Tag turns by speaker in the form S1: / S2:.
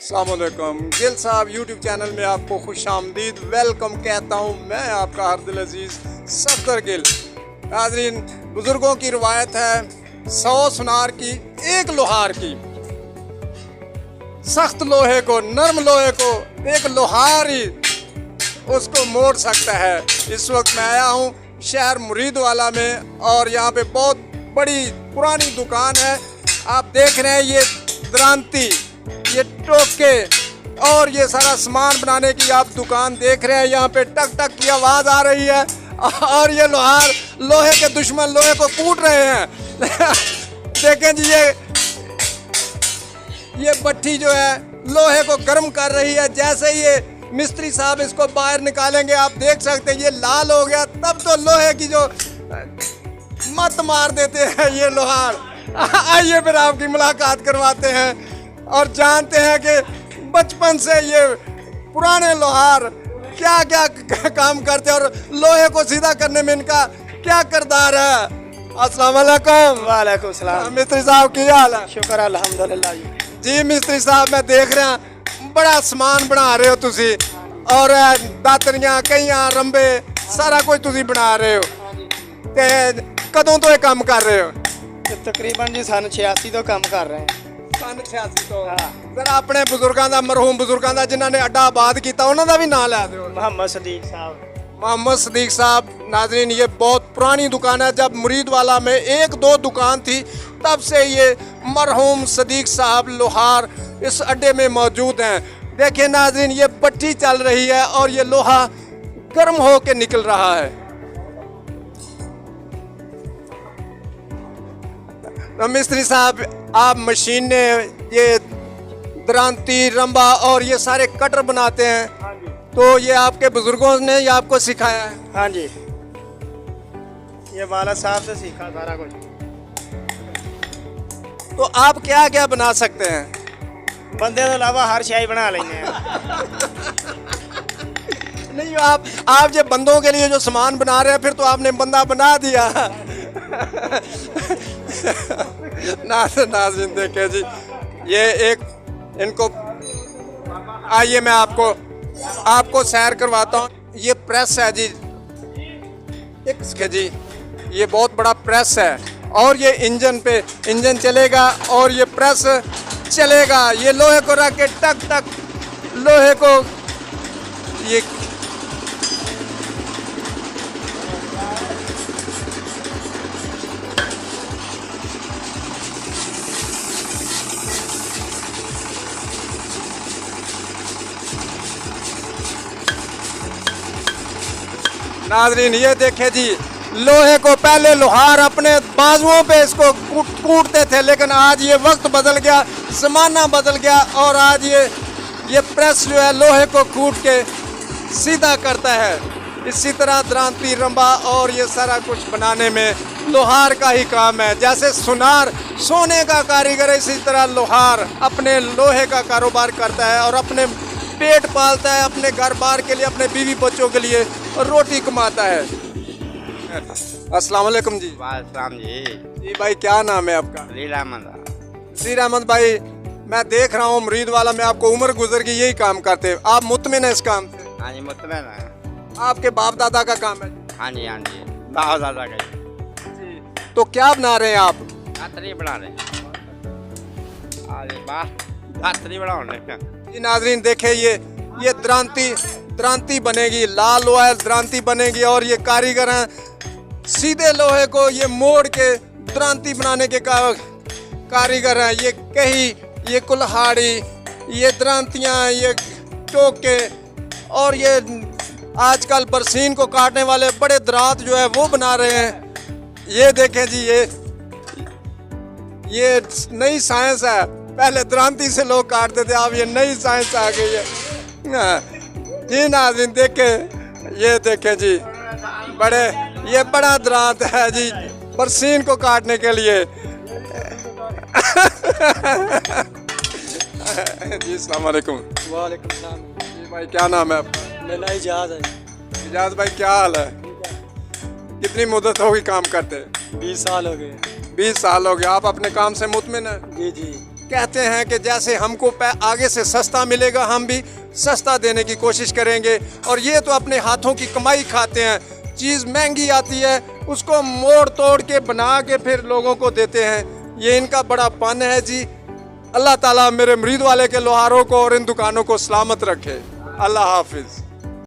S1: अस्सलामुअलैकुम। गिल साहब YouTube channel में आपको खुश आमदीद वेलकम कहता हूँ। मैं आपका हरदिल अजीज़ सफदर गिल। नाज़रीन, बुज़ुर्गों की रवायत है 100 सुनार की एक लोहार की। सख्त लोहे को, नरम लोहे को एक लोहार ही उसको मोड़ सकता है। इस वक्त मैं आया हूँ शहर मुरीदवाला में और यहाँ पे बहुत बड़ी पुरानी दुकान है। आप देख रहे हैं ये द्रांती, ये टोके और ये सारा सामान बनाने की आप दुकान देख रहे हैं। यहाँ पे टक टक की आवाज़ आ रही है और ये लोहार लोहे के दुश्मन लोहे को कूट रहे हैं। देखें जी, ये भट्टी जो है लोहे को गर्म कर रही है। जैसे ये मिस्त्री साहब इसको बाहर निकालेंगे, आप देख सकते हैं ये लाल हो गया। तब तो लोहे की जो मत मार देते हैं ये लोहार। आइए फिर आपकी मुलाकात करवाते हैं और जानते हैं कि बचपन से ये पुराने लोहार क्या क्या काम करते हैं और लोहे को सीधा करने में इनका क्या किरदार है। अस्सलाम वालेकुम।
S2: वालेकुम सलाम।
S1: मिस्त्री साहब की हाल है?
S2: शुक्र अल्हम्दुलिल्लाह
S1: जी मिस्त्री साहब, मैं देख रहा हूँ बड़ा सामान बना रहे हो तुसी और दातरियां कईयां रंबे सारा कुछ तुसी बना रहे हो। ते कदों तो ये काम कर रहे हो?
S2: तकरीबन जी सन 86 तो काम कर रहे हैं।
S1: सन 86 तो जरा अपने बुजुर्गों का, मरहूम बुजुर्गों का जिन्होंने अड्डा आबाद किया उन्हों का भी नाम लै दो।
S2: मोहम्मद सदीक साहब।
S1: मोहम्मद सदीक साहब। नाजरीन, ये बहुत पुरानी दुकान है। जब मुरीदवाला में 1-2 दुकान थी तब से ये मरहूम सदीक साहब लोहार इस अड्डे में मौजूद हैं। देखिए नाजरीन, ये भट्टी चल रही है और ये लोहा गर्म हो के निकल रहा है। तो मिस्त्री साहब, आप मशीन ने ये द्रांती, रंबा और ये सारे कटर बनाते हैं, तो ये आपके बुजुर्गों ने ये आपको सिखाया है?
S2: हाँ जी, ये वाला साहब से सीखा सारा कुछ।
S1: तो आप क्या क्या बना सकते हैं?
S2: बंदे तो अलावा हर शाही बना लेंगे।
S1: नहीं, आप जो बंदों के लिए जो सामान बना रहे हैं फिर तो आपने बंदा बना दिया। नाज़रीन देखे जी, ये एक इनको, आइए मैं आपको सैर करवाता हूँ। ये प्रेस है जी, एक जी, ये बहुत बड़ा प्रेस है और ये इंजन चलेगा और ये प्रेस चलेगा। ये लोहे को रख के टक टक लोहे को ये नाजरीन, ये देखे जी, लोहे को पहले लोहार अपने बाजुओं पे इसको कूटते थे, लेकिन आज ये वक्त बदल गया, ज़माना बदल गया और आज ये प्रेस जो है लोहे को कूट के सीधा करता है। इसी तरह द्रांती, रंबा और ये सारा कुछ बनाने में लोहार का ही काम है। जैसे सुनार सोने का कारीगर है, इसी तरह लोहार अपने लोहे का कारोबार करता है और अपने पेट पालता है, अपने घर बार के लिए, अपने बीवी बच्चों के लिए रोटी कमाता है। अस्सलाम वालेकुम जी।
S2: वालेकुम जी।
S1: जी भाई, क्या नाम है आपका?
S2: लील अहमद।
S1: सीर अहमद भाई, मैं देख रहा हूँ मुरीदवाला में आपको उम्र गुजर की यही काम करते हैं। आप मुतमिन है इस काम से?
S2: हाँ जी, मुतमिन है।
S1: आपके बाप दादा का काम है?
S2: हाँ जी, हाँ जी, बाप दादा का।
S1: तो क्या बना रहे हैं आप?
S2: दातरी बना रहे हैं। अरे वाह, दातरी बना रहे हैं।
S1: जी नाजरीन देखे, ये द्रांती बनेगी, लाल लोहा द्रांती बनेगी और ये कारीगर हैं सीधे लोहे को ये मोड़ के द्रांती बनाने के कारीगर हैं। ये कही, ये कुल्हाड़ी, ये द्रांतियाँ, ये टोके और ये आजकल बरसीन को काटने वाले बड़े दरात जो है वो बना रहे हैं। ये देखें जी, ये नई साइंस है। पहले द्रांती से लोग काटते थे, अब ये नई साइंस आ गई है। जी नाज़रीन देखे, ये देखे जी, ये बड़ा दरात है जी बरसीन को काटने के लिए। जी अस्सलाम वालेकुम।
S2: वालेकुम सलाम।
S1: जी भाई, क्या नाम है आपका?
S2: मेरा इजाज़ है।
S1: इजाज भाई, क्या हाल है? कितनी मुद्दत होगी काम करते?
S2: 20 साल हो गए।
S1: 20 साल हो गए। आप अपने काम से मुतमिन हैं?
S2: जी जी।
S1: कहते हैं कि जैसे हमको आगे से सस्ता मिलेगा, हम भी सस्ता देने की कोशिश करेंगे। और ये तो अपने हाथों की कमाई खाते हैं, चीज़ महंगी आती है उसको मोड़ तोड़ के बना के फिर लोगों को देते हैं। ये इनका बड़ा पन है जी। अल्लाह ताला मेरे मुरीद वाले के लोहारों को और इन दुकानों को सलामत रखे। अल्लाह हाफिज़।